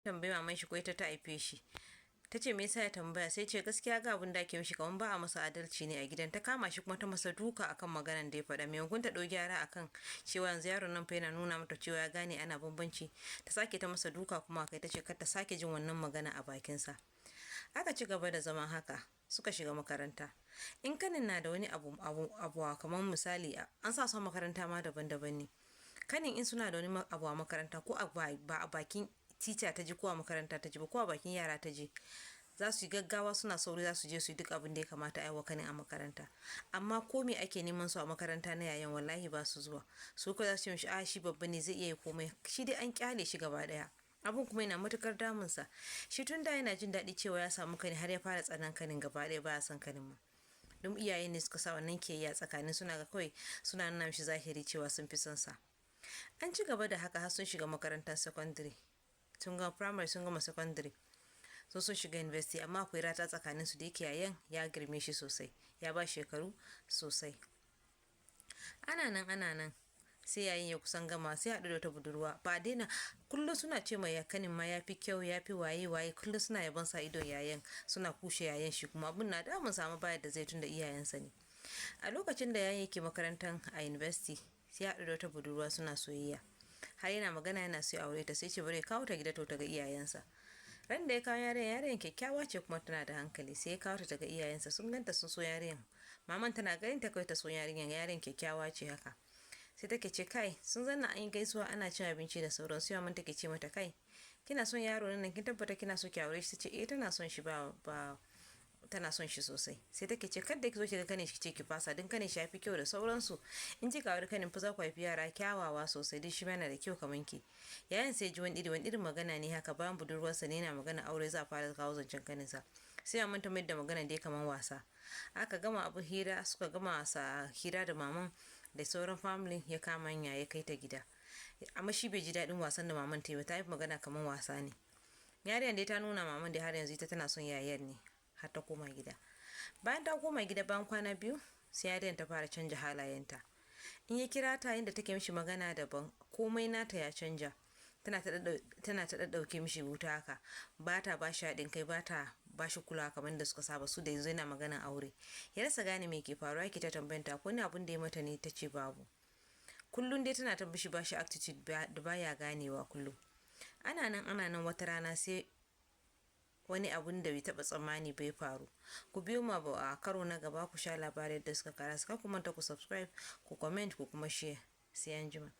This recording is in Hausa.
tambayi maman shi ko ita ta haife shi. Ta ce me yasa ya tambaya, sai ce gaskiya ga abin da ake mishi kaman ba a masa adalci ne a gidan. Ta kama shi kuma ta masa duka akan maganan da ya faɗa, maimakon ta ɗau gyara akan cewa yanzu yaron nan fa yana nuna mata cewa ya gane ana bambanci, ta sake ta masa duka kuma kai ta ce kar ta sake jin wannan magana a bakinsa. Aka ci gaba da zaman haka suka shiga makaranta. In kanin na da wani abu kamar misali an sa su makaranta ma daban-daban ne. Kanin in suna da wani abu a makaranta ko ba a bakin tica ta ji ko a makaranta ta ji ba ko a bakin yara ta ji, za su yi gaggawa suna sauri za su je su yi duk abin da ya kamata a yi wa kanin a makaranta. Amma ko me ake neman su a makaranta na yayan wallahi ba su zuwa, su ko za su ce mishi shi babba ne zai iya yi komai, shi dai an kyale shi gaba daya. Abun kuma yana matukar damunsa, shi tun da yana jin daɗi cewa ya samu kani har ya fara tsanan kanin gaba ɗaya baya son kanin ma. Don iyaye ne suka sa wannan ke yi a tsakanin, suna ga kawai suna nuna mishi zahiri cewa sun fi son sa. An ci gaba da haka har sun shiga makarantar secondary, sun gama primary sun gama secondary, sun shiga university, amma akwai rata tsakanin su da yake yayan ya girme shi sosai, ya ba shekaru sosai. Ana nan sai yayin ya kusan gama sai haɗu da wata budurwa, ba daina kullum suna ce mai kanin ma ya fi kyau ya fi waye kullum suna yaban sa idon yayan, suna kushe yayan shi kuma abin na damun samu bayar da zai tunda iyayensa ne. A lokacin da yayin yake makarantar a university sai haɗu da wata budurwa suna soyayya, har yana magana yana so ya aure ta, sai ce bari ya kawo ta gida ta ga iyayensa. Ran da ya kawo yarinyar kyakkyawa ce kuma tana da hankali, sai ya kawo ta ga iyayensa. Sun ganta sun so yarinyar, maman tana ganin ta kai ta so yarinyar kyakkyawa ce haka. Sai take ce kai, sun zanna an yi gaisuwa ana cin abinci da sauran su, maman take ce mata kai kina son yaro nan, kin tabbata kina so ki aure shi? Tace tana son shi ba tana son shi sosai. Sai take ce kada ki zo ki ga kanin shi ce ki fasa, din kanin shi yafi kyau da sauransu, in ji kawar kanin fa za ku haifi yara kyawawa sosai, din shi yana da kyau kaman ki. Yayin sai ji wani irin magana ne haka, bayan budurwarsa ne yana magana aure za a fara kawo zancen kaninsa. Sai a manta mai da magana dai kaman wasa. Aka gama abu hira, suka gama sa hira da maman da sauran family, ya kama hanya ya kai ta gida. Amma shi bai ji daɗin wasan da maman ta yi ba, ta yi magana kaman wasa ne. Yarinyar dai ta nuna maman da har yanzu ita tana son yayan ne, har ta koma gida. Bayan ta koma gida bayan kwana biyu, sai yarinyar ta fara canja halayenta. In ya kira ta yadda take mishi magana daban, komai nata ya canja. Tana ta ɗauke mishi wuta haka, ba ta ba shi haɗin kai, ba ta ba shi kulawa kamar da suka saba su da yanzu yana maganan aure. Ya rasa gane me ke faruwa, yake ta tambayanta ko ne abin da ya mata ne, ta ce babu. Kullum dai tana ta bishi ba shi attitude da baya ganewa kullum. Ana nan wata rana sai wani abun da bai taɓa tsammani bai faru. Ku biyo ma a karo na gaba ku sha labarai da suka kara. Suka kuma ta ku subscribe, ku comment, ku kuma share. Sai anjima.